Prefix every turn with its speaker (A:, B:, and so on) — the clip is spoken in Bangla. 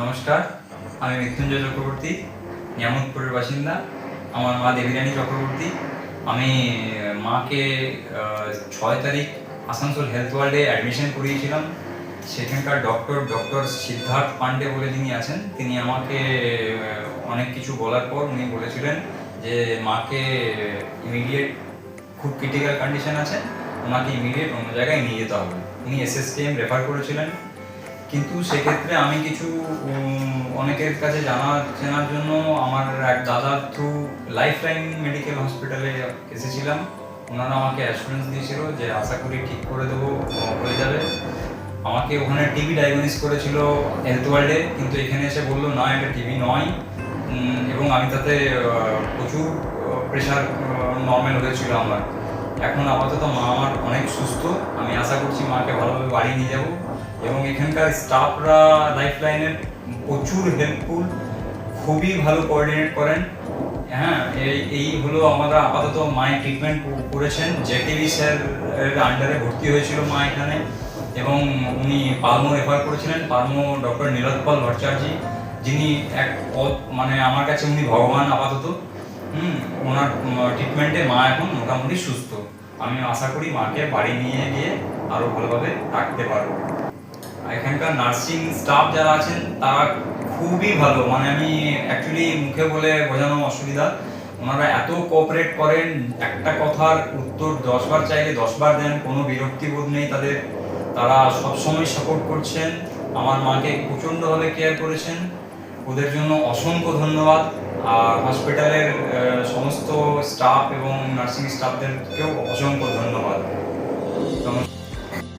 A: নমস্কার, আমি মৃত্যুঞ্জয় চক্রবর্তী, নিয়ামতপুরের বাসিন্দা। আমার মা দেবীরানী চক্রবর্তী। আমি মাকে 6 তারিখ আসানসোল হেলথ ওয়ার্ল্ডে অ্যাডমিশন করিয়েছিলাম। সেখানকার ডক্টর সিদ্ধার্থ পান্ডে বলে যিনি আছেন, তিনি আমাকে অনেক কিছু বলার পর উনি বলেছিলেন যে মাকে ইমিডিয়েট, খুব ক্রিটিক্যাল কন্ডিশন আছে, ওনাকে ইমিডিয়েট অন্য জায়গায় নিয়ে যেতে হবে। উনি এসএসকেএম রেফার করেছিলেন। কিন্তু সেক্ষেত্রে আমি কিছু অনেকের কাছে জানার জন্য আমার এক দাদার থ্রু লাইফলাইন মেডিকেল হসপিটালে এসেছিলাম। ওনারা আমাকে অ্যাসুরেন্স দিয়েছিল যে আশা করি ঠিক করে দেবো, হয়ে যাবে। আমাকে ওখানে টিবি ডায়াগনোস করেছিল হেলথ ওয়ার্ল্ডে, কিন্তু এখানে এসে বললো না, এটা টিবি নয়। এবং আমি তাতে প্রচুর প্রেশার নর্মাল হয়েছিল আমার। এখন আপাতত মা আমার অনেক সুস্থ। আমি আশা করছি মাকে ভালোভাবে বাড়ি নিয়ে যাব। এবং এখানকার স্টাফরা লাইফলাইনের প্রচুর হেল্পফুল, খুবই ভালো কোঅর্ডিনেট করেন। হ্যাঁ, এই হলো আমরা আপাতত মায়ের ট্রিটমেন্ট করেছেন। জেকেবি স্যার এর আন্ডারে ভর্তি হয়েছিল মা এখানে, এবং উনি পালমো রেফার করেছিলেন। পালমো ডক্টর নীলোৎপল ভট্টাচার্য, যিনি এক মানে আমার কাছে উনি ভগবান আপাতত। ওনার ট্রিটমেন্টে মা এখন মোটামুটি সুস্থ। আমি আশা করি মাকে বাড়ি নিয়ে গিয়ে আরও ভালোভাবে রাখতে পারবো। এখানকার নার্সিং স্টাফ যারা আছেন তারা খুবই ভালো, মানে আমি অ্যাকচুয়ালি মুখে বলে বোঝানো অসুবিধা। ওনারা এত কোঅপারেট করেন, একটা কথার উত্তর 10 বার চাইলে 10 বার দেন, কোনো বিরক্তিবোধ নেই তাদের। তারা সবসময় সাপোর্ট করছেন, আমার মাকে প্রচণ্ডভাবে কেয়ার করেছেন। ওদের জন্য অসংখ্য ধন্যবাদ। আর হসপিটালের সমস্ত স্টাফ এবং নার্সিং স্টাফদেরকেও অসংখ্য ধন্যবাদ।